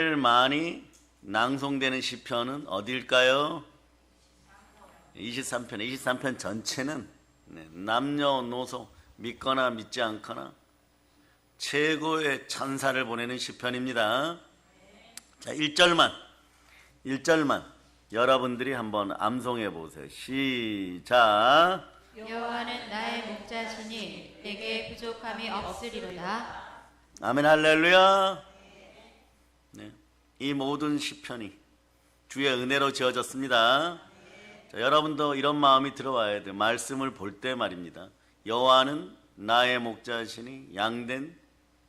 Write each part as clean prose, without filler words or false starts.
제일 많이 낭송되는 시편은 어디일까요? 23편 전체는 남녀노소 믿거나 믿지 않거나 최고의 찬사를 보내는 시편입니다. 자, 1절만 여러분들이 한번 암송해 보세요. 시작. 여호와는 나의 목자시니 내게 부족함이 없으리로다. 아멘, 할렐루야. 네, 이 모든 시편이 주의 은혜로 지어졌습니다. 자, 여러분도 이런 마음이 들어와야 돼요. 말씀을 볼 때 말입니다. 여호와는 나의 목자시니 양된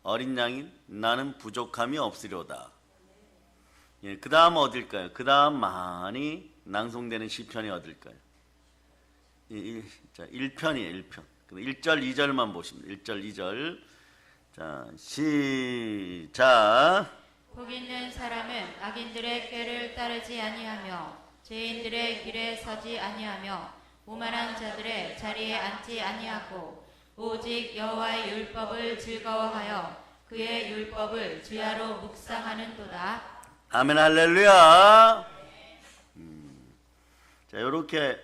어린 양인 나는 부족함이 없으리로다. 예, 그 다음 어딜까요? 그 다음 많이 낭송되는 시편이 어딜까요? 1편이에요. 1편. 1절 2절만 보십니다. 1절 2절. 자, 시작. 복 있는 사람은 악인들의 꾀를 따르지 아니하며 죄인들의 길에 서지 아니하며 오만한 자들의 자리에 앉지 아니하고 오직 여호와의 율법을 즐거워하여 그의 율법을 주야로 묵상하는도다. 아멘, 할렐루야. 자, 이렇게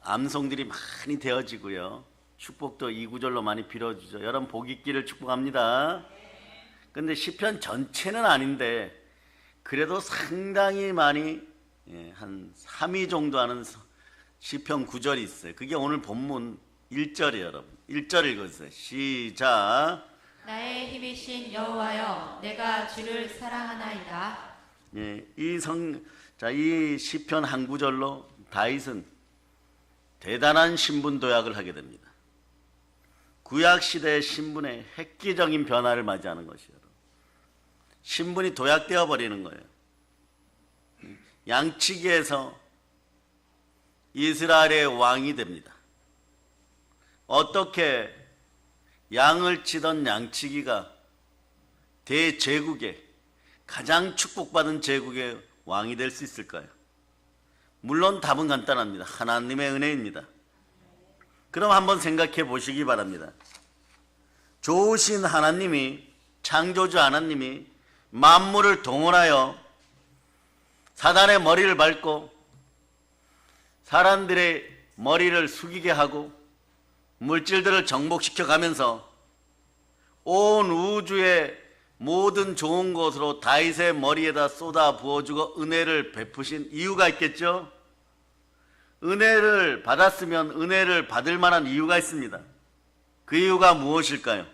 암송들이 많이 되어지고요. 축복도 이 구절로 많이 빌어주죠. 여러분 복 있기를 축복합니다. 근데 시편 전체는 아닌데 그래도 상당히 많이 한 3위 정도 하는 시편 구절이 있어요. 그게 오늘 본문 1절이에요. 여러분 1절 읽어주세요. 시작. 나의 힘이신 여호와여 내가 주를 사랑하나이다. 예, 이 시편 한 구절로 다윗은 대단한 신분 도약을 하게 됩니다. 구약 시대의 신분의 획기적인 변화를 맞이하는 것이에요. 신분이 도약되어 버리는 거예요. 양치기에서 이스라엘의 왕이 됩니다. 어떻게 양을 치던 양치기가 대제국의 가장 축복받은 제국의 왕이 될 수 있을까요? 물론 답은 간단합니다. 하나님의 은혜입니다. 그럼 한번 생각해 보시기 바랍니다. 좋으신 하나님이, 창조주 하나님이 만물을 동원하여 사단의 머리를 밟고 사람들의 머리를 숙이게 하고 물질들을 정복시켜 가면서 온 우주의 모든 좋은 것으로 다윗의 머리에다 쏟아 부어주고 은혜를 베푸신 이유가 있겠죠? 은혜를 받았으면 은혜를 받을 만한 이유가 있습니다. 그 이유가 무엇일까요?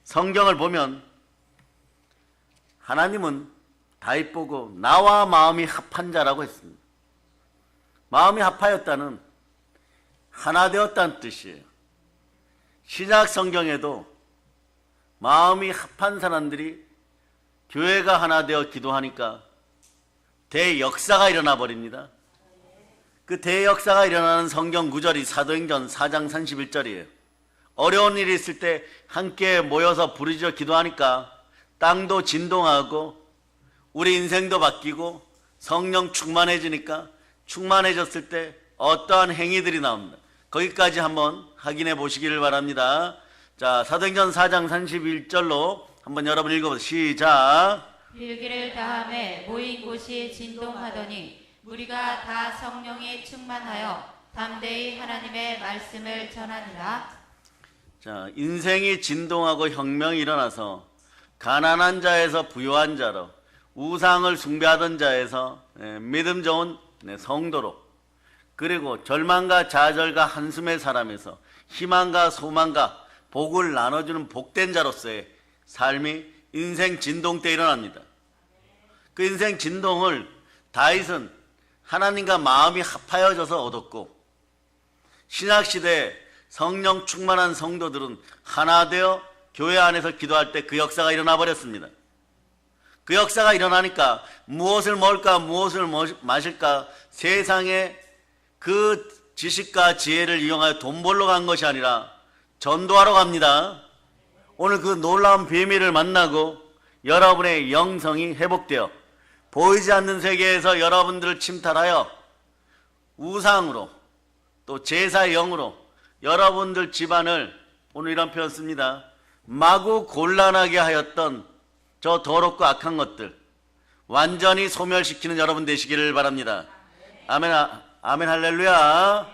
성경을 보면 하나님은 다윗 보고 나와 마음이 합한 자라고 했습니다. 마음이 합하였다는 하나 되었다는 뜻이에요. 신약 성경에도 마음이 합한 사람들이 교회가 하나 되어 기도하니까 대역사가 일어나 버립니다. 그 대역사가 일어나는 성경 구절이 사도행전 4장 31절이에요. 어려운 일이 있을 때 함께 모여서 부르짖어 기도하니까 땅도 진동하고 우리 인생도 바뀌고 성령 충만해지니까 충만해졌을 때 어떠한 행위들이 나옵니다. 거기까지 한번 확인해 보시기를 바랍니다. 자, 사도행전 4장 31절로 한번 여러분 읽어보세요. 시작. 일기를 다함에 모인 곳이 진동하더니 우리가 다 성령이 충만하여 담대히 하나님의 말씀을 전하니라. 자, 인생이 진동하고 혁명이 일어나서 가난한 자에서 부유한 자로, 우상을 숭배하던 자에서 믿음 좋은 성도로, 그리고 절망과 좌절과 한숨의 사람에서 희망과 소망과 복을 나눠주는 복된 자로서의 삶이 인생 진동 때 일어납니다. 그 인생 진동을 다윗은 하나님과 마음이 합하여져서 얻었고, 신약시대에 성령 충만한 성도들은 하나 되어 교회 안에서 기도할 때 그 역사가 일어나 버렸습니다. 그 역사가 일어나니까 무엇을 먹을까 무엇을 마실까 세상에 그 지식과 지혜를 이용하여 돈 벌러 간 것이 아니라 전도하러 갑니다. 오늘 그 놀라운 비밀을 만나고 여러분의 영성이 회복되어 보이지 않는 세계에서 여러분들을 침탈하여 우상으로 또 제사의 영으로 여러분들 집안을, 오늘 이런 표현 씁니다. 마구 곤란하게 하였던 저 더럽고 악한 것들, 완전히 소멸시키는 여러분 되시기를 바랍니다. 아멘, 아멘, 할렐루야.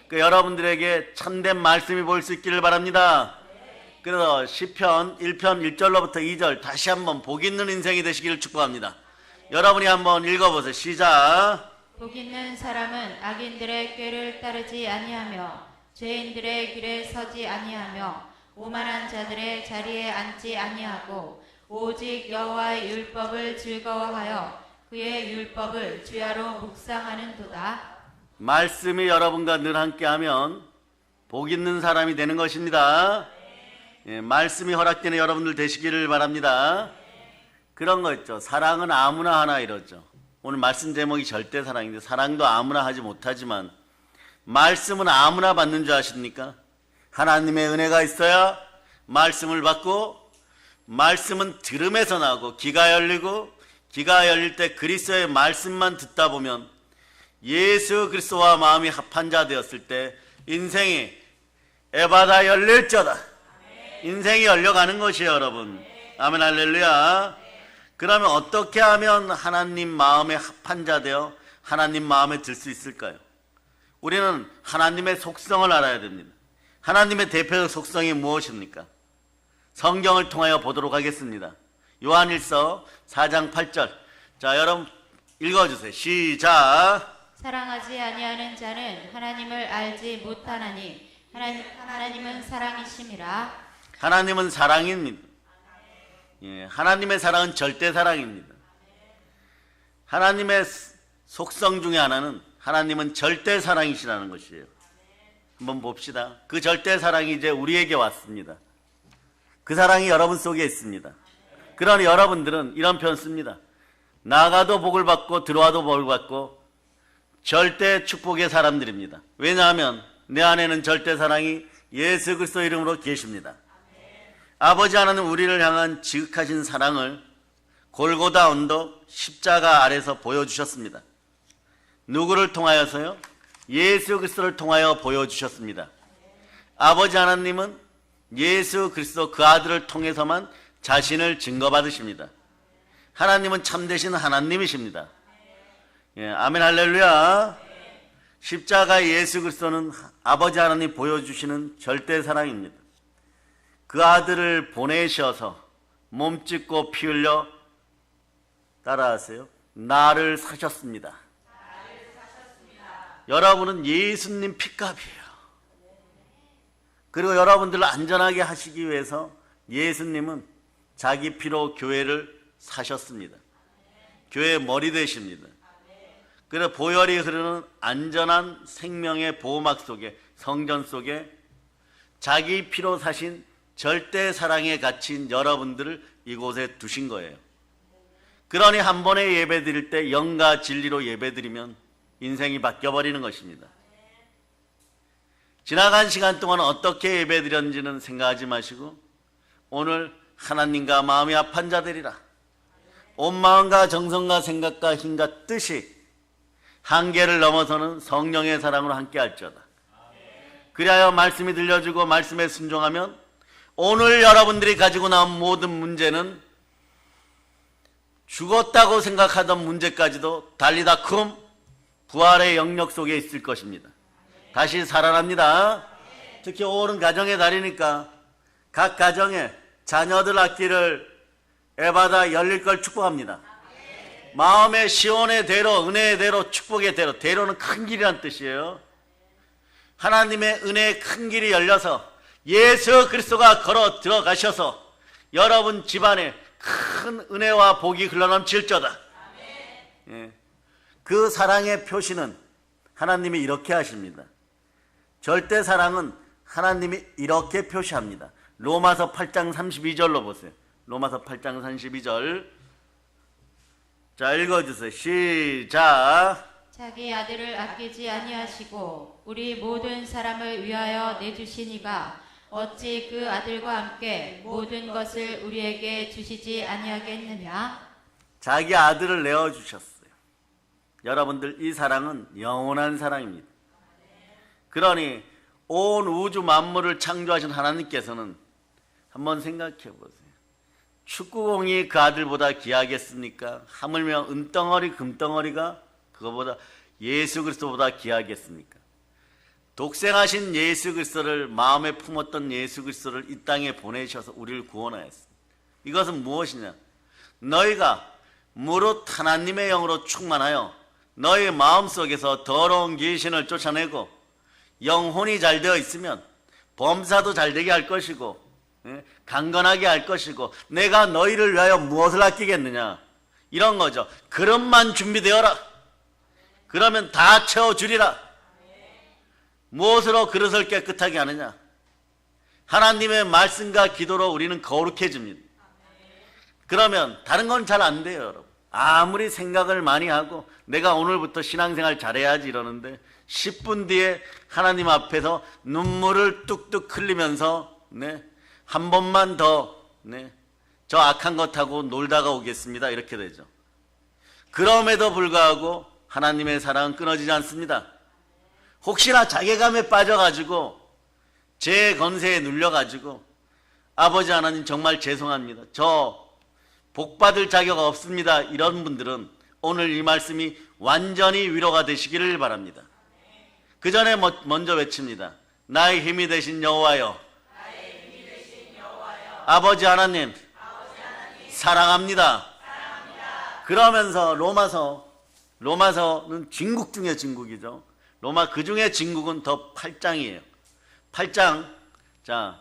그 여러분들에게 참된 말씀이 보일 수 있기를 바랍니다. 그래서 시편 1편 1절로부터 2절 다시 한번 복 있는 인생이 되시기를 축복합니다. 여러분이 한번 읽어보세요. 시작. 복 있는 사람은 악인들의 꾀를 따르지 아니하며 죄인들의 길에 서지 아니하며 오만한 자들의 자리에 앉지 아니하고 오직 여호와의 율법을 즐거워하여 그의 율법을 주야로 묵상하는도다. 말씀이 여러분과 늘 함께하면 복 있는 사람이 되는 것입니다. 예, 말씀이 허락되는 여러분들 되시기를 바랍니다. 그런 거 있죠. 사랑은 아무나 하나 이러죠. 오늘 말씀 제목이 절대 사랑인데 사랑도 아무나 하지 못하지만 말씀은 아무나 받는 줄 아십니까? 하나님의 은혜가 있어야 말씀을 받고 말씀은 들음에서 나고 귀가 열리고 귀가 열릴 때 그리스도의 말씀만 듣다 보면 예수 그리스도와 마음이 합한 자 되었을 때 인생이 에바다 열릴저다. 인생이 열려가는 것이에요, 여러분. 아멘, 할렐루야. 그러면 어떻게 하면 하나님 마음에 합한 자 되어 하나님 마음에 들 수 있을까요? 우리는 하나님의 속성을 알아야 됩니다. 하나님의 대표적 속성이 무엇입니까? 성경을 통하여 보도록 하겠습니다. 요한일서 4장 8절. 자, 여러분 읽어주세요. 시작. 사랑하지 아니하는 자는 하나님을 알지 못하나니 하나님은 사랑이심이라. 하나님은 사랑입니다. 예, 하나님의 사랑은 절대 사랑입니다. 하나님의 속성 중에 하나는 하나님은 절대 사랑이시라는 것이에요. 한번 봅시다. 그 절대 사랑이 이제 우리에게 왔습니다. 그 사랑이 여러분 속에 있습니다. 그러니 여러분들은 이런 표현 씁니다. 나가도 복을 받고 들어와도 복을 받고 절대 축복의 사람들입니다. 왜냐하면 내 안에는 절대 사랑이 예수 그리스도 이름으로 계십니다. 아버지 하나님 우리를 향한 지극하신 사랑을 골고다 언덕 십자가 아래서 보여주셨습니다. 누구를 통하여서요? 예수 그리스도를 통하여 보여주셨습니다. 아버지 하나님은 예수 그리스도 그 아들을 통해서만 자신을 증거받으십니다. 하나님은 참되신 하나님이십니다. 예, 아멘, 할렐루야. 십자가 예수 그리스도는 아버지 하나님 보여주시는 절대 사랑입니다. 그 아들을 보내셔서 몸짓고 피 흘려 따라하세요. 나를 사셨습니다. 여러분은 예수님 핏값이에요. 그리고 여러분들을 안전하게 하시기 위해서 예수님은 자기 피로 교회를 사셨습니다. 교회의 머리 되십니다. 그래서 보혈이 흐르는 안전한 생명의 보호막 속에, 성전 속에 자기 피로 사신 절대 사랑에 갇힌 여러분들을 이곳에 두신 거예요. 그러니 한 번에 예배 드릴 때 영과 진리로 예배 드리면 인생이 바뀌어버리는 것입니다. 지나간 시간 동안 어떻게 예배 드렸는지는 생각하지 마시고 오늘 하나님과 마음이 합한 자들이라 온 마음과 정성과 생각과 힘과 뜻이 한계를 넘어서는 성령의 사랑으로 함께 할지어다. 그리하여 말씀이 들려주고 말씀에 순종하면 오늘 여러분들이 가지고 나온 모든 문제는 죽었다고 생각하던 문제까지도 달리다 쿰 부활의 영역 속에 있을 것입니다. 다시 살아납니다. 특히 오는 가정의 달이니까 각 가정에 자녀들 앞길을 에바다 열릴 걸 축복합니다. 마음의 시온의 대로, 은혜의 대로, 축복의 대로, 대로는 큰 길이란 뜻이에요. 하나님의 은혜의 큰 길이 열려서 예수 그리스도가 걸어 들어가셔서 여러분 집안에 큰 은혜와 복이 흘러넘칠저다. 예. 그 사랑의 표시는 하나님이 이렇게 하십니다. 절대 사랑은 하나님이 이렇게 표시합니다. 로마서 8장 32절로 보세요. 로마서 8장 32절. 자, 읽어주세요. 시작. 자기 아들을 아끼지 아니하시고 우리 모든 사람을 위하여 내주시니가 어찌 그 아들과 함께 모든 것을 우리에게 주시지 아니하겠느냐. 자기 아들을 내어주셨어요. 여러분들 이 사랑은 영원한 사랑입니다. 그러니 온 우주 만물을 창조하신 하나님께서는 한번 생각해 보세요. 축구공이 그 아들보다 귀하겠습니까? 하물며 은덩어리 금덩어리가 그거보다 예수 그리스도보다 귀하겠습니까? 독생하신 예수 그리스도를 마음에 품었던 예수 그리스도를 이 땅에 보내셔서 우리를 구원하였습니다. 이것은 무엇이냐? 너희가 무릇 하나님의 영으로 충만하여 너희 마음속에서 더러운 귀신을 쫓아내고 영혼이 잘 되어 있으면 범사도 잘 되게 할 것이고 강건하게 할 것이고 내가 너희를 위하여 무엇을 아끼겠느냐, 이런 거죠. 그릇만 준비되어라. 그러면 다 채워주리라. 무엇으로 그릇을 깨끗하게 하느냐? 하나님의 말씀과 기도로 우리는 거룩해집니다. 그러면 다른 건 잘 안 돼요, 여러분. 아무리 생각을 많이 하고 내가 오늘부터 신앙생활 잘해야지 이러는데 10분 뒤에 하나님 앞에서 눈물을 뚝뚝 흘리면서 한 번만 더 저 악한 것하고 놀다가 오겠습니다, 이렇게 되죠. 그럼에도 불구하고 하나님의 사랑은 끊어지지 않습니다. 혹시나 자괴감에 빠져가지고 제 건세에 눌려가지고 아버지 하나님 정말 죄송합니다, 저 복받을 자격 없습니다, 이런 분들은 오늘 이 말씀이 완전히 위로가 되시기를 바랍니다. 그 전에 먼저 외칩니다. 나의 힘이 되신 여호와여, 아버지 하나님, 사랑합니다. 그러면서 로마서는 진국 중에 진국이죠. 로마 그 중에 진국은 더 8장이에요. 8장, 자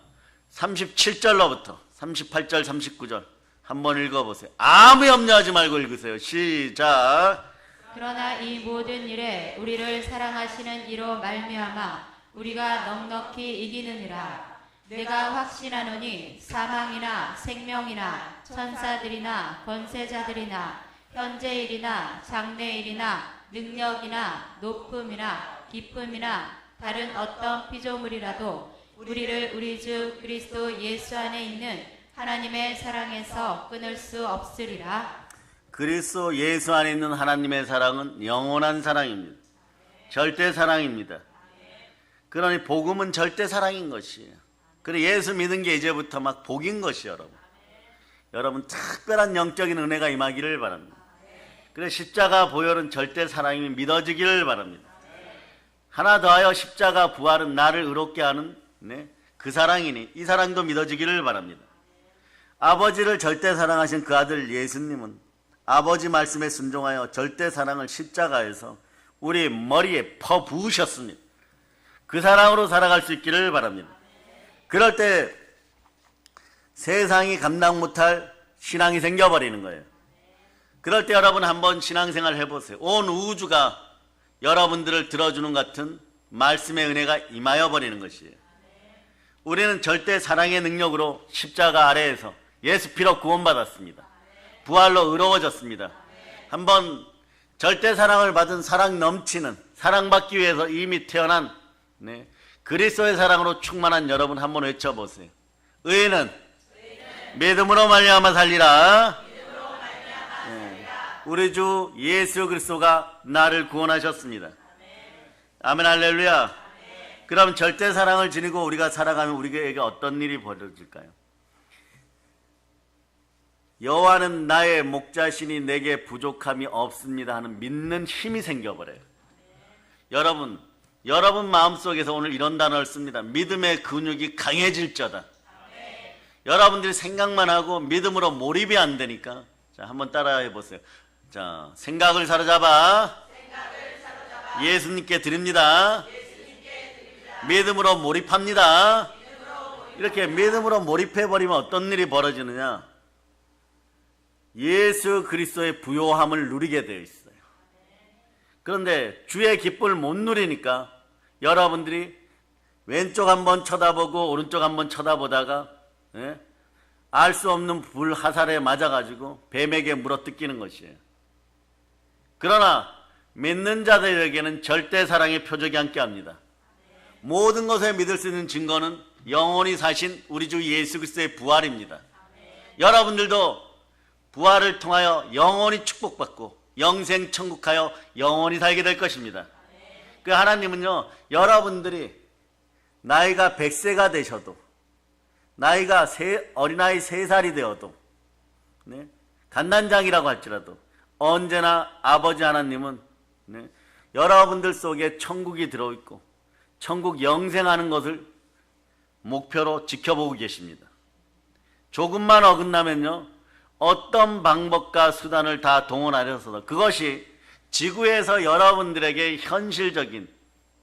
37절로부터 38절 39절 한번 읽어보세요. 아무 염려하지 말고 읽으세요. 시작. 그러나 이 모든 일에 우리를 사랑하시는 이로 말미암아 우리가 넉넉히 이기느니라. 내가 확신하노니 사망이나 생명이나 천사들이나 권세자들이나 현재일이나 장래일이나 능력이나 높음이나 기쁨이나 다른 어떤 피조물이라도 우리를 우리 주 그리스도 예수 안에 있는 하나님의 사랑에서 끊을 수 없으리라. 그리스도 예수 안에 있는 하나님의 사랑은 영원한 사랑입니다. 절대 사랑입니다. 그러니 복음은 절대 사랑인 것이에요. 그리고 예수 믿은 게 이제부터 막 복인 것이에요, 여러분. 여러분 특별한 영적인 은혜가 임하기를 바랍니다. 그래서 십자가 보혈은 절대 사랑임이 믿어지기를 바랍니다. 하나 더하여 십자가 부활은 나를 의롭게 하는 그 사랑이니 이 사랑도 믿어지기를 바랍니다. 아버지를 절대 사랑하신 그 아들 예수님은 아버지 말씀에 순종하여 절대 사랑을 십자가에서 우리 머리에 퍼부으셨습니다. 그 사랑으로 살아갈 수 있기를 바랍니다. 그럴 때 세상이 감당 못할 신앙이 생겨버리는 거예요. 그럴 때 여러분 한번 신앙생활 해보세요. 온 우주가 여러분들을 들어주는 같은 말씀의 은혜가 임하여 버리는 것이에요. 우리는 절대 사랑의 능력으로 십자가 아래에서 예수 피로 구원받았습니다. 부활로 의로워졌습니다. 한번 절대 사랑을 받은 사랑 넘치는, 사랑받기 위해서 이미 태어난 그리스도의 사랑으로 충만한 여러분 한번 외쳐보세요. 의인은 믿음으로 말미암아 살리라. 우리 주 예수 그리스도가 나를 구원하셨습니다. 아멘, 할렐루야. 그럼 절대 사랑을 지니고 우리가 살아가면 우리에게 어떤 일이 벌어질까요? 여호와는 나의 목자시니 내게 부족함이 없습니다 하는 믿는 힘이 생겨버려요. 여러분 마음속에서 오늘 이런 단어를 씁니다. 믿음의 근육이 강해질 자다. 여러분들이 생각만 하고 믿음으로 몰입이 안 되니까, 자 한번 따라해 보세요. 자, 생각을 사로잡아 예수님께 드립니다. 믿음으로 몰입합니다. 이렇게 믿음으로 몰입해버리면 어떤 일이 벌어지느냐? 예수 그리스도의 부요함을 누리게 되어 있어요. 그런데 주의 기쁨을 못 누리니까 여러분들이 왼쪽 한번 쳐다보고 오른쪽 한번 쳐다보다가 알 수 없는 불 화살에 맞아가지고 뱀에게 물어뜯기는 것이에요. 그러나 믿는 자들에게는 절대 사랑의 표적이 함께합니다. 모든 것에 믿을 수 있는 증거는 영원히 사신 우리 주 예수 그리스도의 부활입니다. 여러분들도 부활을 통하여 영원히 축복받고 영생 천국하여 영원히 살게 될 것입니다. 그 하나님은요, 여러분들이 나이가 100세가 되셔도, 나이가 어린아이 3살이 되어도, 네? 갓난장이라고 할지라도 언제나 아버지 하나님은 네? 여러분들 속에 천국이 들어있고 천국 영생하는 것을 목표로 지켜보고 계십니다. 조금만 어긋나면요, 어떤 방법과 수단을 다 동원하셔서 그것이 지구에서 여러분들에게 현실적인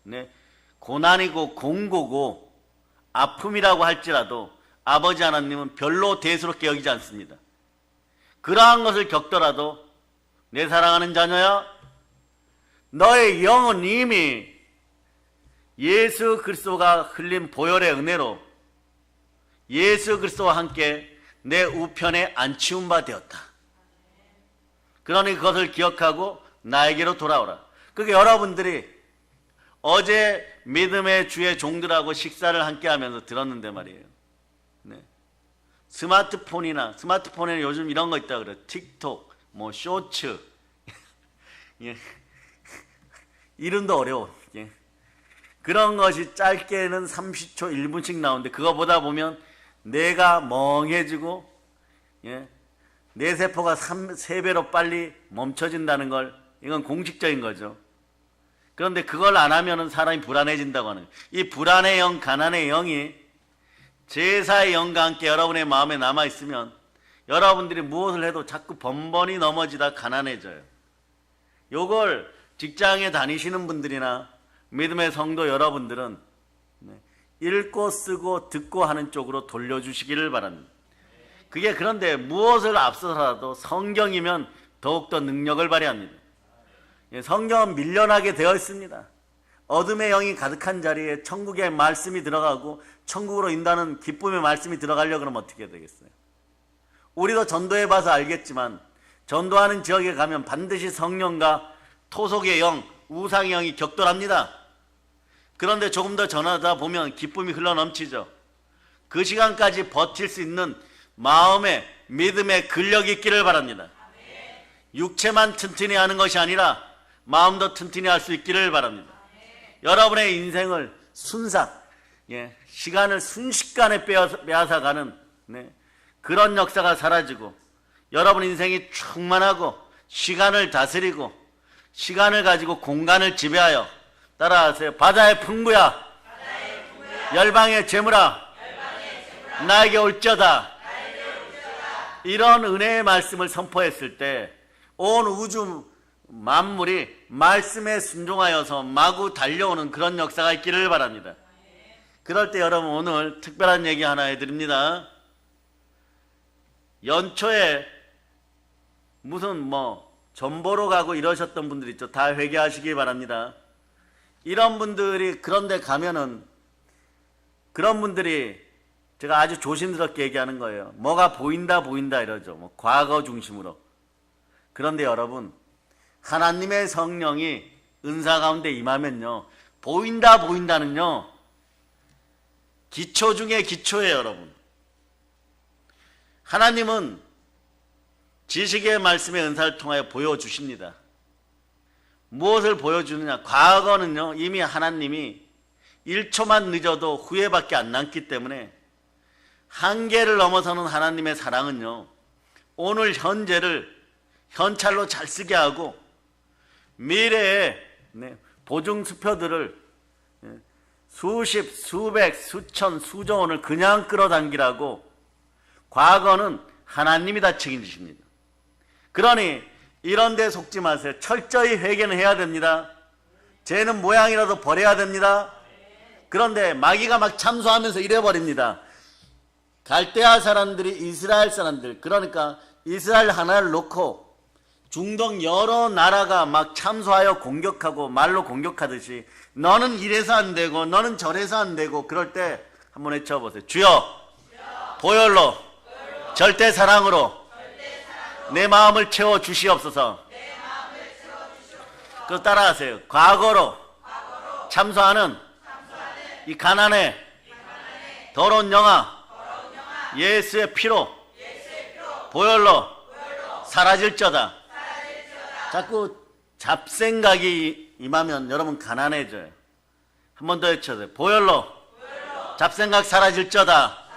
네, 고난이고 공고고 아픔이라고 할지라도 아버지 하나님은 별로 대수롭게 여기지 않습니다. 그러한 것을 겪더라도 내 사랑하는 자녀야, 너의 영은 이미 예수 그리스도가 흘린 보혈의 은혜로 예수 그리스도와 함께 내 우편에 안치운 바 되었다. 그러니 그것을 기억하고 나에게로 돌아오라. 그게 여러분들이 어제 믿음의 주의 종들하고 식사를 함께 하면서 들었는데 말이에요. 네. 스마트폰에는 요즘 이런 거 있다 그래요. 틱톡, 뭐 쇼츠. 예. 이름도 어려워. 예. 그런 것이 짧게는 30초, 1분씩 나오는데 그거 보다 보면 뇌가 멍해지고 예. 뇌 세포가 3배로 빨리 멈춰진다는 걸, 이건 공식적인 거죠. 그런데 그걸 안 하면 사람이 불안해진다고 하는 거예요. 이 불안의 영, 가난의 영이 제사의 영과 함께 여러분의 마음에 남아있으면 여러분들이 무엇을 해도 자꾸 번번이 넘어지다 가난해져요. 요걸 직장에 다니시는 분들이나 믿음의 성도 여러분들은 읽고 쓰고 듣고 하는 쪽으로 돌려주시기를 바랍니다. 그게 그런데 무엇을 앞서서라도 성경이면 더욱더 능력을 발휘합니다. 성경은 밀려나게 되어 있습니다. 어둠의 영이 가득한 자리에 천국의 말씀이 들어가고 천국으로 인도하는 기쁨의 말씀이 들어가려고 그러면 어떻게 되겠어요? 우리도 전도해봐서 알겠지만 전도하는 지역에 가면 반드시 성령과 토속의 영, 우상의 영이 격돌합니다. 그런데 조금 더 전하다 보면 기쁨이 흘러넘치죠. 그 시간까지 버틸 수 있는 마음의 믿음의 근력이 있기를 바랍니다. 육체만 튼튼히 하는 것이 아니라 마음도 튼튼히 할 수 있기를 바랍니다. 여러분의 인생을 시간을 순식간에 빼앗아가는 그런 역사가 사라지고 여러분 인생이 충만하고 시간을 다스리고 시간을 가지고 공간을 지배하여 따라하세요. 바다의 풍부야, 열방의 재물아, 나에게 올지어다. 이런 은혜의 말씀을 선포했을 때 온 우주 만물이 말씀에 순종하여서 마구 달려오는 그런 역사가 있기를 바랍니다. 그럴 때 여러분 오늘 특별한 얘기 하나 해드립니다. 연초에 무슨 전보러 가고 이러셨던 분들 있죠. 다 회개하시기 바랍니다. 이런 분들이 그런데 가면은 그런 분들이 제가 아주 조심스럽게 얘기하는 거예요. 뭐가 보인다 이러죠. 과거 중심으로. 그런데 여러분, 하나님의 성령이 은사 가운데 임하면요, 보인다는요 기초 중에 기초예요. 여러분, 하나님은 지식의 말씀의 은사를 통하여 보여주십니다. 무엇을 보여주느냐? 과거는요 이미 하나님이 1초만 늦어도 후회밖에 안 남기 때문에 한계를 넘어서는 하나님의 사랑은요 오늘 현재를 현찰로 잘 쓰게 하고 미래에 보증 수표들을 수십, 수백, 수천, 수조 원을 그냥 끌어당기라고 과거는 하나님이 다 책임지십니다. 그러니 이런 데 속지 마세요. 철저히 회개는 해야 됩니다. 죄는 모양이라도 버려야 됩니다. 그런데 마귀가 막 참소하면서 이래버립니다. 갈대아 사람들이 이스라엘 사람들, 그러니까 이스라엘 하나를 놓고 중동 여러 나라가 막 참소하여 공격하고 말로 공격하듯이 너는 이래서 안 되고 너는 저래서 안 되고 그럴 때 한번 외쳐보세요. 주여, 보혈로 절대 사랑으로 내 마음을 채워주시옵소서. 그거 따라하세요. 과거로 참소하는 이 가난의 더러운 영아 예수의 피로 보혈로 사라질저다. 자꾸 잡생각이 임하면 여러분 가난해져요. 한 번 더 외쳐세요. 보혈로 잡생각 사라질저다.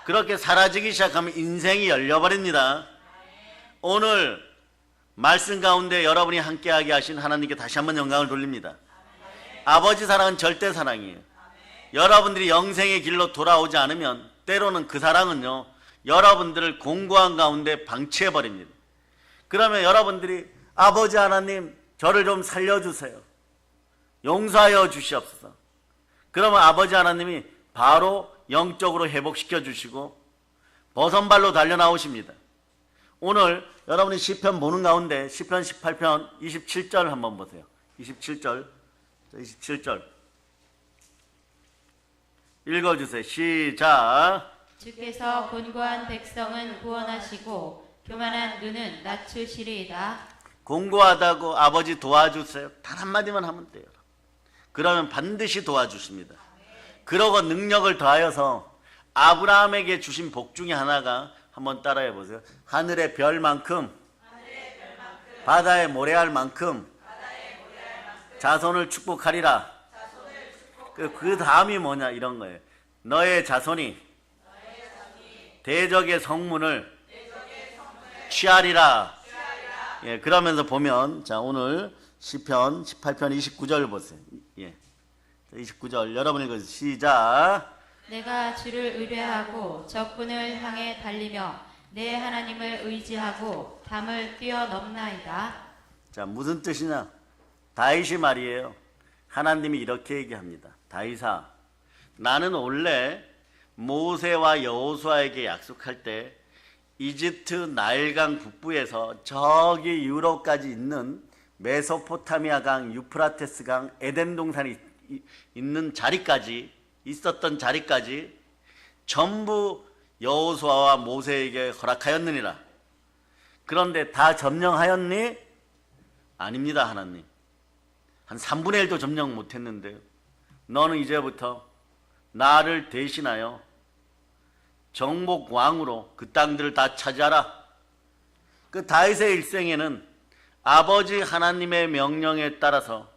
그렇게 사라지기 시작하면 인생이 열려버립니다. 오늘 말씀 가운데 여러분이 함께하게 하신 하나님께 다시 한번 영광을 돌립니다. 아버지 사랑은 절대 사랑이에요. 여러분들이 영생의 길로 돌아오지 않으면 때로는 그 사랑은요, 여러분들을 공고한 가운데 방치해버립니다. 그러면 여러분들이 아버지 하나님 저를 좀 살려주세요, 용서하여 주시옵소서. 그러면 아버지 하나님이 바로 영적으로 회복시켜 주시고 버선발로 달려나오십니다. 오늘 여러분이 시편 보는 가운데 시편 18편 27절 한번 보세요. 27절 읽어주세요. 시작. 주께서 곤고한 백성은 구원하시고 교만한 눈은 낮추시리이다. 공고하다고 아버지 도와주세요, 단 한마디만 하면 돼요. 그러면 반드시 도와주십니다. 그러고 능력을 더하여서 아브라함에게 주신 복 중에 하나가 한번 따라해 보세요. 하늘의 별만큼, 바다의 모래알만큼 자손을 축복하리라. 그 다음이 뭐냐 이런 거예요. 너의 자손이 대적의 성문을 취하리라. 예, 그러면서 보면, 자, 오늘 시편 18편 29절 보세요. 예, 29절 여러분 읽으세요. 시작. 내가 주를 의뢰하고 적군을 향해 달리며 내 하나님을 의지하고 담을 뛰어넘나이다. 자, 무슨 뜻이냐? 다윗이 말이에요. 하나님이 이렇게 얘기합니다. 다윗아, 나는 원래 모세와 여호수아에게 약속할 때 이집트 나일강 북부에서 저기 유럽까지 있는 메소포타미아 강, 유프라테스 강, 에덴 동산이 있는 자리까지, 있었던 자리까지 전부 여호수아와 모세에게 허락하였느니라. 그런데 다 점령하였니? 아닙니다, 하나님. 한 3분의 1도 점령 못했는데요. 너는 이제부터 나를 대신하여 정복 왕으로 그 땅들을 다 차지하라. 그 다윗의 일생에는 아버지 하나님의 명령에 따라서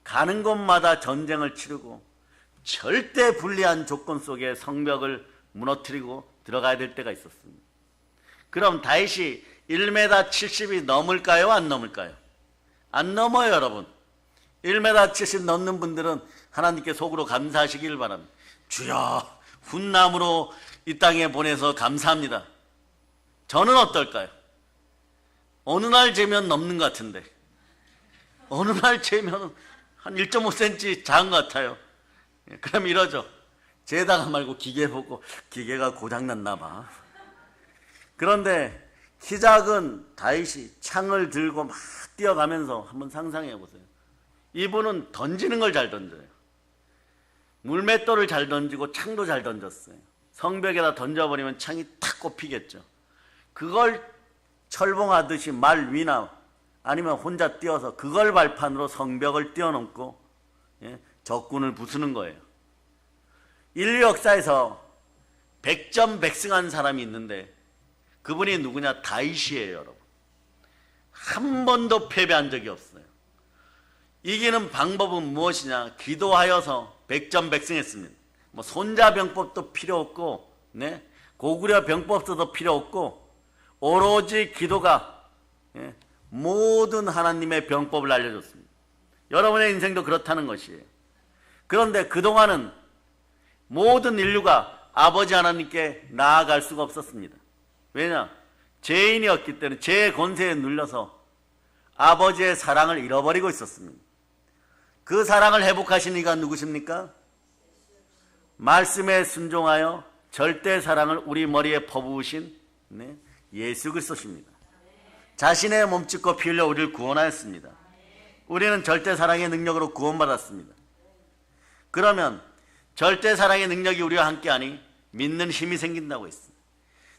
가는 곳마다 전쟁을 치르고 절대 불리한 조건 속에 성벽을 무너뜨리고 들어가야 될 때가 있었습니다. 그럼 다윗이 1m 70이 넘을까요? 안 넘을까요? 안 넘어요, 여러분. 1m 70 넘는 분들은 하나님께 속으로 감사하시길 바랍니다. 주여, 훈남으로 이 땅에 보내서 감사합니다. 저는 어떨까요? 어느 날 재면 넘는 것 같은데, 어느 날 재면 한 1.5cm 작은 것 같아요. 그럼 이러죠. 재다가 말고 기계 보고 기계가 고장났나 봐. 그런데 키 작은 다윗이 창을 들고 막 뛰어가면서 한번 상상해 보세요. 이분은 던지는 걸 잘 던져요. 물맷돌을 잘 던지고 창도 잘 던졌어요. 성벽에다 던져버리면 창이 탁 꼽히겠죠. 그걸 철봉하듯이 말 위나 아니면 혼자 뛰어서 그걸 발판으로 성벽을 뛰어넘고, 예, 적군을 부수는 거예요. 인류 역사에서 백전백승한 사람이 있는데 그분이 누구냐? 다윗이에요, 여러분. 한 번도 패배한 적이 없어요. 이기는 방법은 무엇이냐? 기도하여서 백전백승했습니다. 뭐 손자병법도 필요 없고, 네, 고구려 병법도 필요 없고, 오로지 기도가, 예, 모든 하나님의 병법을 알려줬습니다. 여러분의 인생도 그렇다는 것이에요. 그런데 그동안은 모든 인류가 아버지 하나님께 나아갈 수가 없었습니다. 왜냐? 죄인이었기 때문에 죄의 권세에 눌려서 아버지의 사랑을 잃어버리고 있었습니다. 그 사랑을 회복하신 이가 누구십니까? 말씀에 순종하여 절대 사랑을 우리 머리에 퍼부으신, 네, 예수 그리스도십니다. 자신의 몸짓고 피 흘려 우리를 구원하였습니다. 우리는 절대 사랑의 능력으로 구원받았습니다. 그러면 절대 사랑의 능력이 우리와 함께하니 믿는 힘이 생긴다고 했습니다.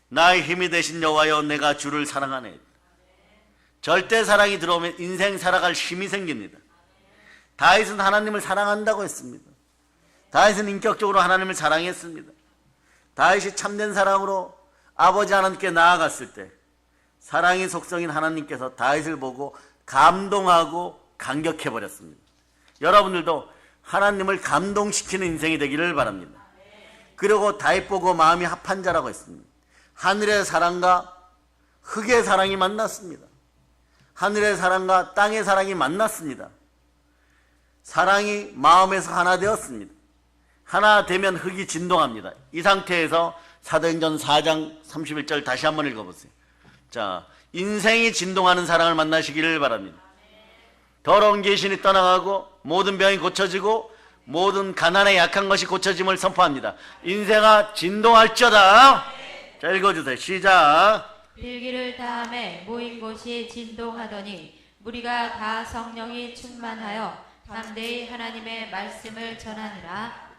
나의 힘이 되신 여호와여, 내가 주를 사랑하네. 절대 사랑이 들어오면 인생 살아갈 힘이 생깁니다. 다윗은 하나님을 사랑한다고 했습니다. 다윗은 인격적으로 하나님을 사랑했습니다. 다윗이 참된 사랑으로 아버지 하나님께 나아갔을 때 사랑의 속성인 하나님께서 다윗을 보고 감동하고 감격해버렸습니다. 여러분들도 하나님을 감동시키는 인생이 되기를 바랍니다. 그리고 다윗 보고 마음이 합한 자라고 했습니다. 하늘의 사랑과 흙의 사랑이 만났습니다. 하늘의 사랑과 땅의 사랑이 만났습니다. 사랑이 마음에서 하나 되었습니다. 하나 되면 흙이 진동합니다. 이 상태에서 사도행전 4장 31절 다시 한번 읽어보세요. 자, 인생이 진동하는 사랑을 만나시기를 바랍니다. 더러운 귀신이 떠나가고 모든 병이 고쳐지고 모든 가난에 약한 것이 고쳐짐을 선포합니다. 인생아 진동할지어다. 자, 읽어주세요. 시작. 빌기를 다함에 모인 곳이 진동하더니 무리가 다 성령이 충만하여 담대히 하나님의 말씀을 전하느라.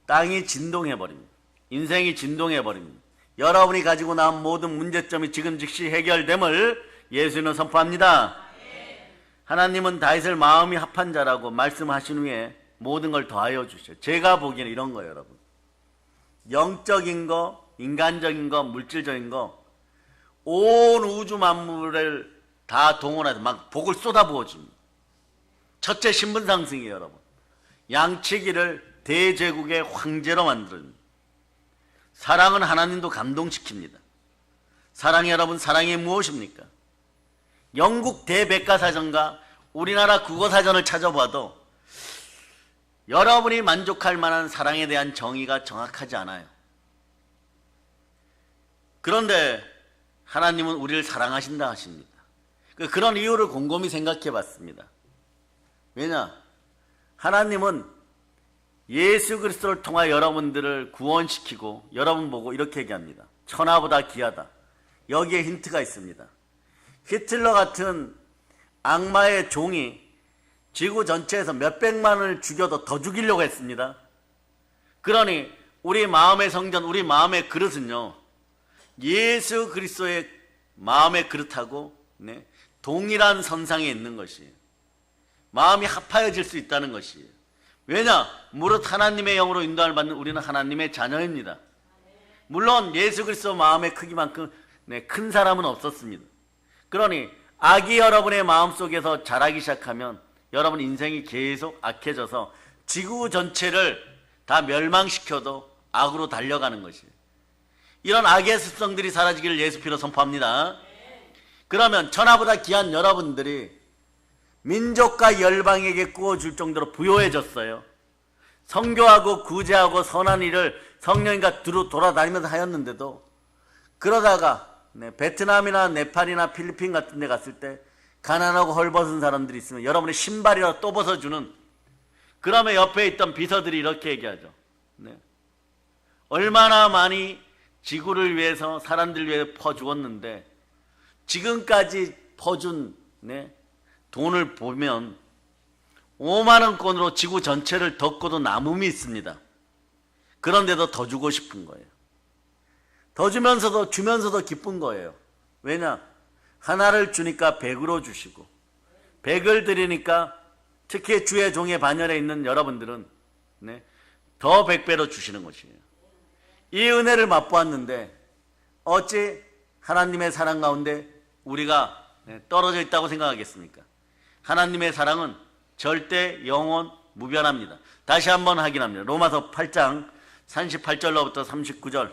땅이 진동해버립니다. 인생이 진동해버립니다. 여러분이 가지고 나온 모든 문제점이 지금 즉시 해결됨을 예수님은 선포합니다. 하나님은 다윗을 마음이 합한 자라고 말씀하신 후에 모든 걸 더하여 주셔요. 제가 보기에는 이런 거예요, 여러분. 영적인 거, 인간적인 거, 물질적인 거, 온 우주 만물을 다 동원해서 막 복을 쏟아부어 줍니다. 첫째 신분 상승이에요, 여러분. 양치기를 대제국의 황제로 만듭니다. 사랑은 하나님도 감동시킵니다. 사랑이 여러분, 사랑이 무엇입니까? 영국 대백과사전과 우리나라 국어사전을 찾아봐도 여러분이 만족할 만한 사랑에 대한 정의가 정확하지 않아요. 그런데 하나님은 우리를 사랑하신다 하십니다. 그런 이유를 곰곰이 생각해 봤습니다. 왜냐? 하나님은 예수 그리스도를 통하여 여러분들을 구원시키고 여러분 보고 이렇게 얘기합니다. 천하보다 귀하다. 여기에 힌트가 있습니다. 히틀러 같은 악마의 종이 지구 전체에서 몇백만을 죽여도 더 죽이려고 했습니다. 그러니 우리 마음의 성전, 우리 마음의 그릇은요, 예수 그리스도의 마음의 그릇하고 동일한 선상에 있는 것이에요. 마음이 합하여질 수 있다는 것이에요. 왜냐? 무릇 하나님의 영으로 인도를 받는 우리는 하나님의 자녀입니다. 물론 예수 그리스도 마음의 크기만큼 큰 사람은 없었습니다. 그러니 악이 여러분의 마음속에서 자라기 시작하면 여러분 인생이 계속 악해져서 지구 전체를 다 멸망시켜도 악으로 달려가는 것이에요. 이런 악의 습성들이 사라지기를 예수 피로 선포합니다. 그러면 천하보다 귀한 여러분들이 민족과 열방에게 구워줄 정도로 부요해졌어요. 선교하고 구제하고 선한 일을 성령님과 두루 돌아다니면서 하였는데도 그러다가 베트남이나 네팔이나 필리핀 같은 데 갔을 때 가난하고 헐벗은 사람들이 있으면 여러분의 신발이라도 또 벗어주는, 그러면 옆에 있던 비서들이 이렇게 얘기하죠. 얼마나 많이 지구를 위해서 사람들을 위해 퍼주었는데 지금까지 퍼준 돈을 보면 5만 원권으로 지구 전체를 덮고도 남음이 있습니다. 그런데도 더 주고 싶은 거예요. 더 주면서도 기쁜 거예요. 왜냐? 하나를 주니까 100으로 주시고 100을 드리니까 특히 주의 종의 반열에 있는 여러분들은 더 100배로 주시는 것이에요. 이 은혜를 맛보았는데 어찌 하나님의 사랑 가운데 우리가 떨어져 있다고 생각하겠습니까? 하나님의 사랑은 절대 영원 무변합니다. 다시 한번 확인합니다. 로마서 8장 38절로부터 39절.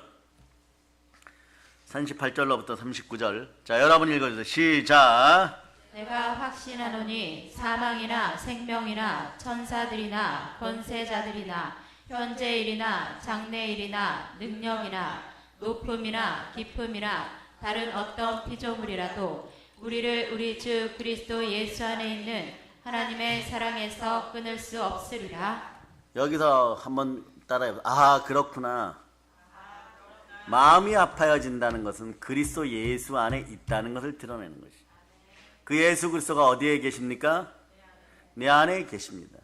38절로부터 39절. 자, 여러분 읽어주세요. 시작. 내가 확신하노니 사망이나 생명이나 천사들이나 권세자들이나 현재일이나 장래일이나 능력이나 높음이나 깊음이나 다른 어떤 피조물이라도 우리를 우리 주 그리스도 예수 안에 있는 하나님의 사랑에서 끊을 수 없으리라. 여기서 한번 따라해보세요. 아, 그렇구나. 마음이 아파여진다는 것은 그리스도 예수 안에 있다는 것을 드러내는 것이죠. 그 예수 그리스도가 어디에 계십니까? 내 안에 계십니다.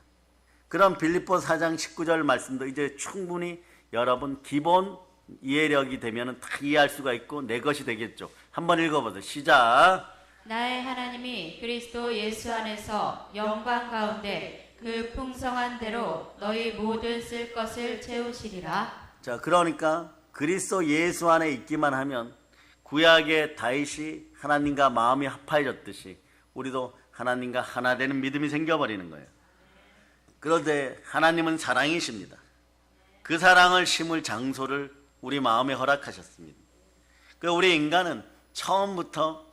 그럼 빌립보 4장 19절 말씀도 이제 충분히 여러분 기본 이해력이 되면 다 이해할 수가 있고 내 것이 되겠죠. 한번 읽어보세요. 시작. 나의 하나님이 그리스도 예수 안에서 영광 가운데 그 풍성한 대로 너희 모든 쓸 것을 채우시리라. 자, 그러니까 그리스도 예수 안에 있기만 하면 구약의 다윗이 하나님과 마음이 합하여졌듯이 우리도 하나님과 하나 되는 믿음이 생겨버리는 거예요. 그런데 하나님은 사랑이십니다. 그 사랑을 심을 장소를 우리 마음에 허락하셨습니다. 우리 인간은 처음부터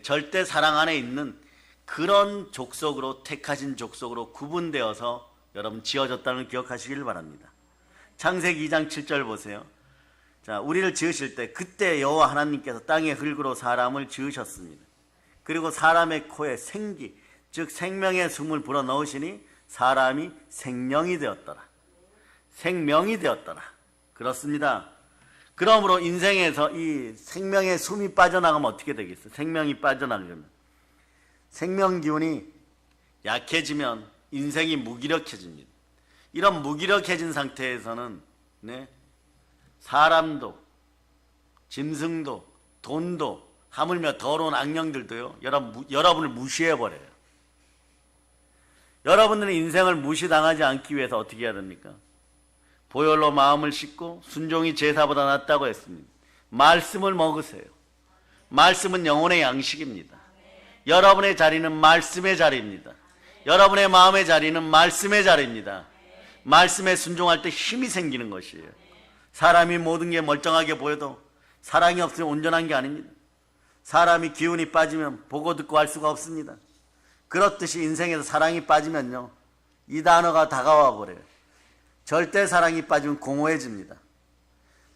절대 사랑 안에 있는 그런 족속으로, 택하신 족속으로 구분되어서 여러분 지어졌다는 걸 기억하시길 바랍니다. 창세기 2장 7절 보세요. 자, 우리를 지으실 때 그때 여호와 하나님께서 땅의 흙으로 사람을 지으셨습니다. 그리고 사람의 코에 생기, 즉 생명의 숨을 불어넣으시니 사람이 생명이 되었더라. 생명이 되었더라. 그렇습니다. 그러므로 인생에서 이 생명의 숨이 빠져나가면 어떻게 되겠어요? 생명이 빠져나가려면 생명 기운이 약해지면 인생이 무기력해집니다. 이런 무기력해진 상태에서는 사람도, 짐승도, 돈도, 하물며 더러운 악령들도요, 여러분을 무시해버려요. 여러분들은 인생을 무시당하지 않기 위해서 어떻게 해야 됩니까? 보혈로 마음을 씻고 순종이 제사보다 낫다고 했습니다. 말씀을 먹으세요. 말씀은 영혼의 양식입니다. 여러분의 자리는 말씀의 자리입니다. 여러분의 마음의 자리는 말씀의 자리입니다. 말씀에 순종할 때 힘이 생기는 것이에요. 사람이 모든 게 멀쩡하게 보여도 사랑이 없으면 온전한 게 아닙니다. 사람이 기운이 빠지면 보고 듣고 할 수가 없습니다. 그렇듯이 인생에서 사랑이 빠지면요, 이 단어가 다가와 버려요. 절대 사랑이 빠지면 공허해집니다.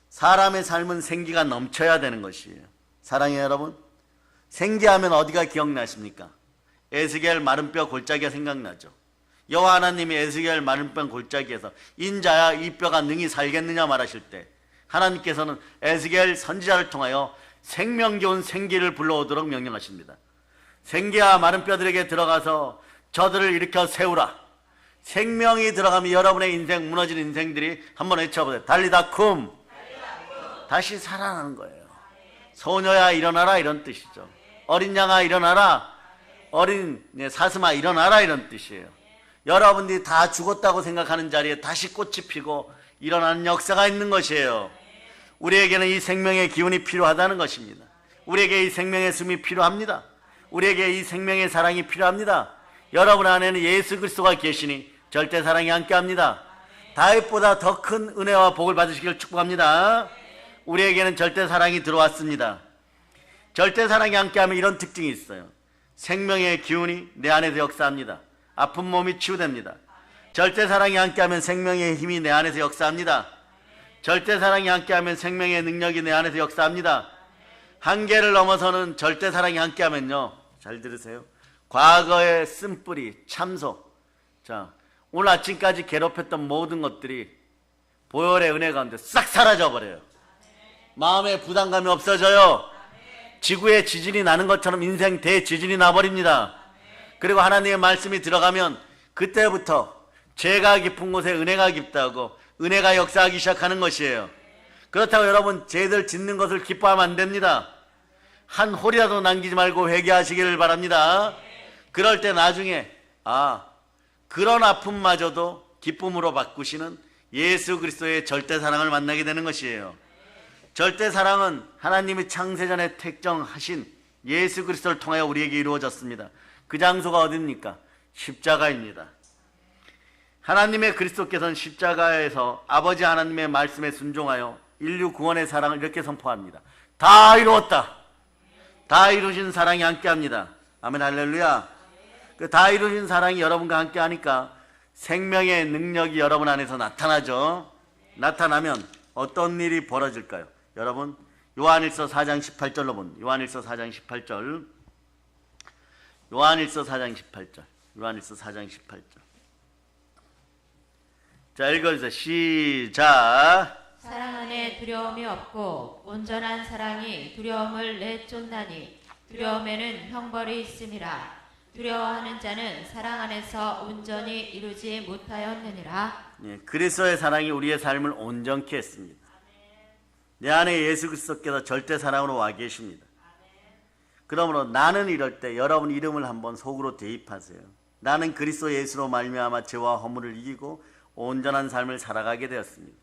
사람의 삶은 생기가 넘쳐야 되는 것이에요. 사랑해요 여러분. 생기하면 어디가 기억나십니까? 에스겔 마른 뼈 골짜기가 생각나죠. 여호와 하나님이 에스겔 마른 뼈 골짜기에서 인자야 이 뼈가 능히 살겠느냐 말하실 때 하나님께서는 에스겔 선지자를 통하여 생명기운 생기를 불러오도록 명령하십니다. 생기야 마른 뼈들에게 들어가서 저들을 일으켜 세우라. 생명이 들어가면 여러분의 인생, 무너진 인생들이 한번 외쳐보세요. 달리다 쿰. 다시 살아나는 거예요. 소녀야 일어나라 이런 뜻이죠. 어린 양아 일어나라. 어린 사슴아 일어나라 이런 뜻이에요. 여러분들이 다 죽었다고 생각하는 자리에 다시 꽃이 피고 일어나는 역사가 있는 것이에요. 우리에게는 이 생명의 기운이 필요하다는 것입니다. 우리에게 이 생명의 숨이 필요합니다. 우리에게 이 생명의 사랑이 필요합니다. 여러분 안에는 예수 그리스도가 계시니 절대 사랑이 함께합니다. 다윗보다 더 큰 은혜와 복을 받으시길 축복합니다. 우리에게는 절대 사랑이 들어왔습니다. 절대 사랑이 함께하면 이런 특징이 있어요. 생명의 기운이 내 안에서 역사합니다. 아픈 몸이 치유됩니다. 절대 사랑이 함께하면 생명의 힘이 내 안에서 역사합니다. 절대 사랑이 함께하면 생명의 능력이 내 안에서 역사합니다. 한계를 넘어서는 절대 사랑이 함께하면요, 잘 들으세요. 과거의 쓴뿌리, 참소, 자, 오늘 아침까지 괴롭혔던 모든 것들이 보혈의 은혜 가운데 싹 사라져버려요. 마음의 부담감이 없어져요. 지구에 지진이 나는 것처럼 인생 대지진이 나버립니다. 그리고 하나님의 말씀이 들어가면 그때부터 죄가 깊은 곳에 은혜가 깊다고 은혜가 역사하기 시작하는 것이에요. 그렇다고 여러분 죄들 짓는 것을 기뻐하면 안 됩니다. 한 홀이라도 남기지 말고 회개하시기를 바랍니다. 그럴 때 나중에 그런 아픔마저도 기쁨으로 바꾸시는 예수 그리스도의 절대 사랑을 만나게 되는 것이에요. 절대 사랑은 하나님이 창세전에 택정하신 예수 그리스도를 통하여 우리에게 이루어졌습니다. 그 장소가 어디입니까? 십자가입니다. 하나님의 그리스도께서는 십자가에서 아버지 하나님의 말씀에 순종하여 인류 구원의 사랑을 이렇게 선포합니다. 다 이루었다. 다 이루신 사랑이 함께합니다. 아멘 할렐루야. 그 다 이루신 사랑이 여러분과 함께하니까 생명의 능력이 여러분 안에서 나타나죠. 나타나면 어떤 일이 벌어질까요? 여러분 요한일서 4장 18절로 본 요한일서 4장 18절 요한일서 4장 18절 요한일서 4장 18절 자 읽어주세요. 시작. 사랑 안에 두려움이 없고 온전한 사랑이 두려움을 내쫓나니 두려움에는 형벌이 있음이라. 두려워하는 자는 사랑 안에서 온전히 이루지 못하였느니라. 그리스도의 사랑이 우리의 삶을 온전케 했습니다. 내 안에 예수 그리스도께서 절대 사랑으로 와 계십니다. 그러므로 나는 이럴 때 여러분 이름을 한번 속으로 대입하세요. 나는 그리스도 예수로 말미암아 죄와 허물을 이기고 온전한 삶을 살아가게 되었습니다.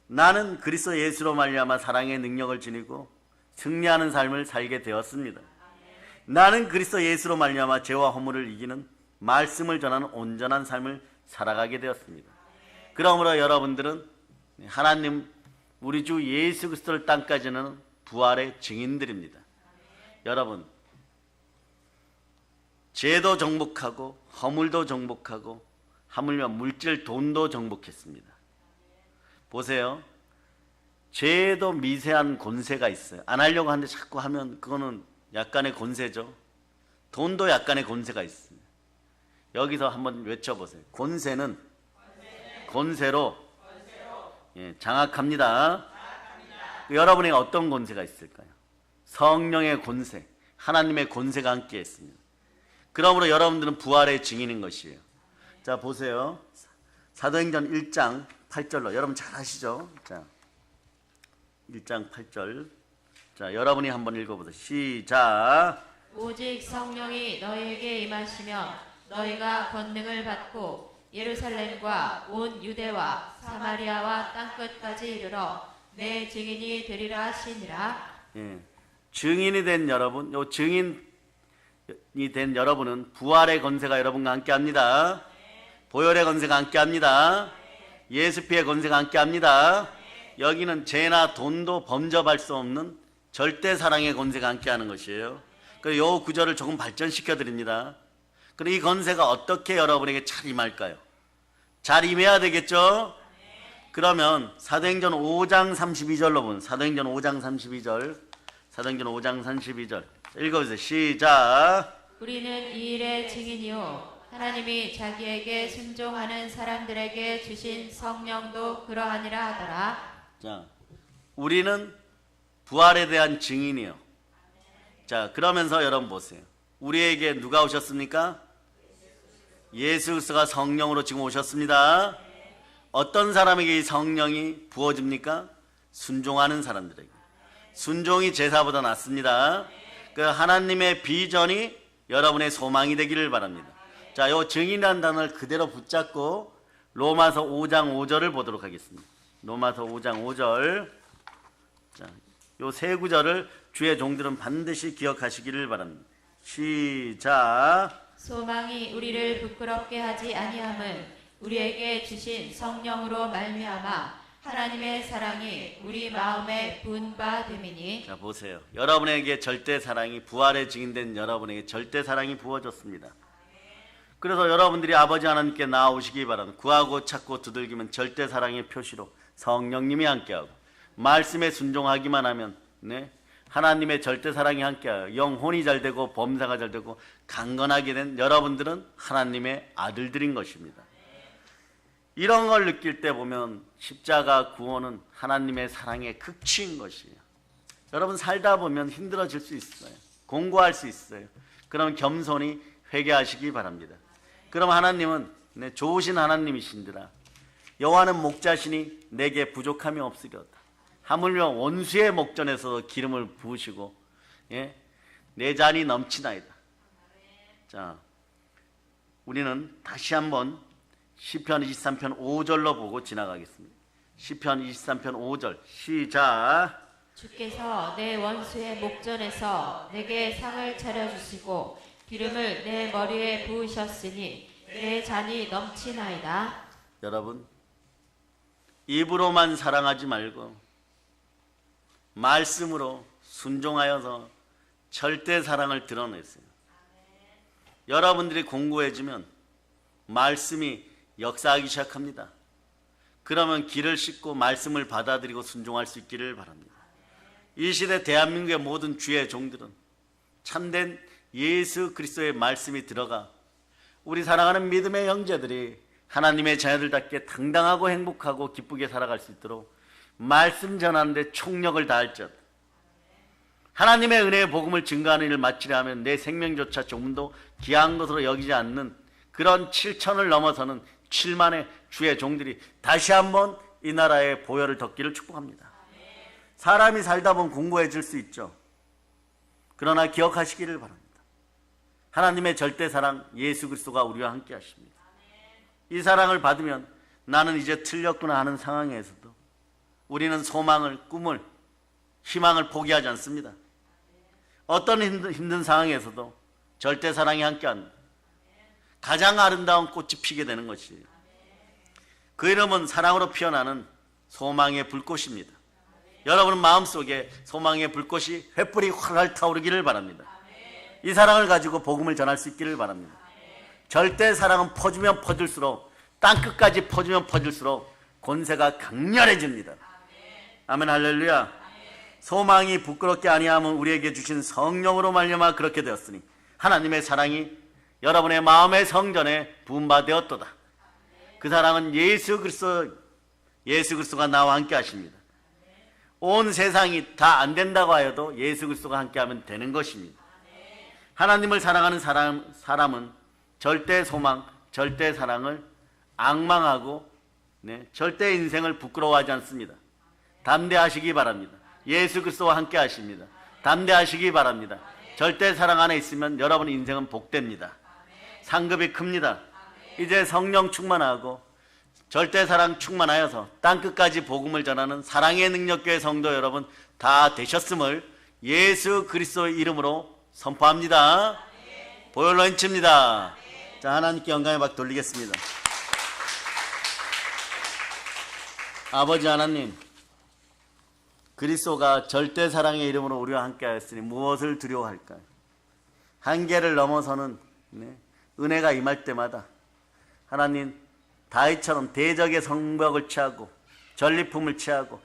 나는 그리스도 예수로 말미암아 사랑의 능력을 지니고 승리하는 삶을 살게 되었습니다. 나는 그리스도 예수로 말미암아 죄와 허물을 이기는 말씀을 전하는 온전한 삶을 살아가게 되었습니다. 그러므로 여러분들은 하나님 우리 주 예수 그리스도를 땅까지는 부활의 증인들입니다. 여러분, 죄도 정복하고 허물도 정복하고 하물며 물질 돈도 정복했습니다. 보세요. 죄도 미세한 권세가 있어요. 안 하려고 하는데 자꾸 하면 그거는 약간의 권세죠. 돈도 약간의 권세가 있습니다. 여기서 한번 외쳐보세요. 권세는 권세로 장악합니다. 여러분에게 어떤 권세가 있을까요? 성령의 권세, 하나님의 권세가 함께 했습니다. 그러므로 여러분들은 부활의 증인인 것이에요. 자, 보세요. 사도행전 1장 8절로 여러분 잘 아시죠? 자, 1장 8절. 자, 여러분이 한번 읽어보세요. 시작. 오직 성령이 너희에게 임하시면 너희가 권능을 받고 예루살렘과 온 유대와 사마리아와 땅끝까지 이르러 내 증인이 되리라 하시니라. 예. 증인이 된 여러분, 요 증인이 된 여러분은 부활의 권세가 여러분과 함께 합니다. 보혈의 권세가 함께 합니다. 예수 피의 권세가 함께 합니다. 여기는 죄나 돈도 범접할 수 없는 절대 사랑의 권세가 함께 하는 것이에요. 그래서 요 구절을 조금 발전시켜 드립니다. 그럼 이 권세가 어떻게 여러분에게 잘 임할까요? 잘 임해야 되겠죠? 그러면 사도행전 5장 32절로 보면 사도행전 5장 32절 사도행전 5장 32절 읽어보세요. 시작. 우리는 이 일의 증인이요 하나님이 자기에게 순종하는 사람들에게 주신 성령도 그러하니라 하더라. 자, 우리는 부활에 대한 증인이요. 자, 그러면서 여러분 보세요. 우리에게 누가 오셨습니까? 예수 그리스도가 성령으로 지금 오셨습니다. 어떤 사람에게 이 성령이 부어집니까? 순종하는 사람들에게. 순종이 제사보다 낫습니다. 그 하나님의 비전이 여러분의 소망이 되기를 바랍니다. 자, 요 증인이라는 단어를 그대로 붙잡고 로마서 5장 5절을 보도록 하겠습니다. 로마서 5장 5절. 자, 요 세 구절을 주의 종들은 반드시 기억하시기를 바랍니다. 시작. 소망이 우리를 부끄럽게 하지 아니함을 우리에게 주신 성령으로 말미암아 하나님의 사랑이 우리 마음에 부은 바 됨이니. 자, 보세요. 여러분에게 절대 사랑이, 부활에 증인된 여러분에게 절대 사랑이 부어졌습니다. 그래서 여러분들이 아버지 하나님께 나아오시기 바랍니다. 구하고 찾고 두들기면 절대 사랑의 표시로 성령님이 함께하고 말씀에 순종하기만 하면 하나님의 절대 사랑이 함께하여 영혼이 잘 되고 범사가 잘 되고 강건하게 된 여러분들은 하나님의 아들들인 것입니다. 이런 걸 느낄 때 보면 십자가 구원은 하나님의 사랑의 극치인 것이에요. 여러분 살다 보면 힘들어질 수 있어요. 공고할 수 있어요. 그럼 겸손히 회개하시기 바랍니다. 그럼 하나님은 좋으신 하나님이신지라 여호와는 목자시니 내게 부족함이 없으리로다. 하물며 원수의 목전에서도 기름을 부으시고 내 잔이 넘치나이다. 자, 우리는 다시 한번 시편 23편 5절로 보고 지나가겠습니다. 시편 23편 5절 시작. 주께서 내 원수의 목전에서 내게 상을 차려주시고 기름을 내 머리에 부으셨으니 내 잔이 넘치나이다. 여러분, 입으로만 사랑하지 말고 말씀으로 순종하여서 절대 사랑을 드러냈어요. 여러분들이 공고해지면 말씀이 역사하기 시작합니다. 그러면 길을 씻고 말씀을 받아들이고 순종할 수 있기를 바랍니다. 이 시대 대한민국의 모든 주의 종들은 참된 예수 그리스도의 말씀이 들어가 우리 사랑하는 믿음의 형제들이 하나님의 자녀들답게 당당하고 행복하고 기쁘게 살아갈 수 있도록 말씀 전하는데 총력을 다할 것, 하나님의 은혜의 복음을 증거하는 일을 마치려 하면 내 생명조차 조금도 귀한 것으로 여기지 않는 그런 7천을 넘어서는 7만의 주의 종들이 다시 한번 이 나라의 보혈을 덮기를 축복합니다. 사람이 살다 보면 공고해질 수 있죠. 그러나 기억하시기를 바랍니다. 하나님의 절대 사랑 예수 그리스도가 우리와 함께 하십니다. 이 사랑을 받으면 나는 이제 틀렸구나 하는 상황에서도 우리는 소망을, 꿈을, 희망을 포기하지 않습니다. 어떤 힘든 상황에서도 절대 사랑이 함께합니다. 가장 아름다운 꽃이 피게 되는 것이에요. 그 이름은 사랑으로 피어나는 소망의 불꽃입니다. 여러분 마음속에 소망의 불꽃이 횃불이 활활 타오르기를 바랍니다. 이 사랑을 가지고 복음을 전할 수 있기를 바랍니다. 절대 사랑은 퍼주면 퍼질수록, 땅끝까지 퍼주면 퍼질수록 권세가 강렬해집니다. 아멘. 할렐루야. 소망이 부끄럽게 아니하면 우리에게 주신 성령으로 말미암아 그렇게 되었으니 하나님의 사랑이 여러분의 마음의 성전에 부음받되었도다. 그 사랑은 예수 그리스도가 나와 함께 하십니다. 온 세상이 다 안 된다고 하여도 예수 그리스도가 함께 하면 되는 것입니다. 하나님을 사랑하는 사람은 절대 소망, 절대 사랑을 앙망하고 절대 인생을 부끄러워하지 않습니다. 담대하시기 바랍니다. 예수 그리스도와 함께 하십니다. 담대하시기 바랍니다. 절대 사랑 안에 있으면 여러분 인생은 복됩니다. 상급이 큽니다. 이제 성령 충만하고 절대 사랑 충만하여서 땅끝까지 복음을 전하는 사랑의 능력교회 성도 여러분 다 되셨음을 예수 그리스도의 이름으로 선포합니다. 보혈런치입니다. 자, 하나님께 영광의 박 돌리겠습니다. 아버지 하나님, 그리스도가 절대 사랑의 이름으로 우리와 함께 하였으니 무엇을 두려워할까요? 한계를 넘어서는 은혜가 임할 때마다 하나님, 다윗처럼 대적의 성벽을 취하고 전리품을 취하고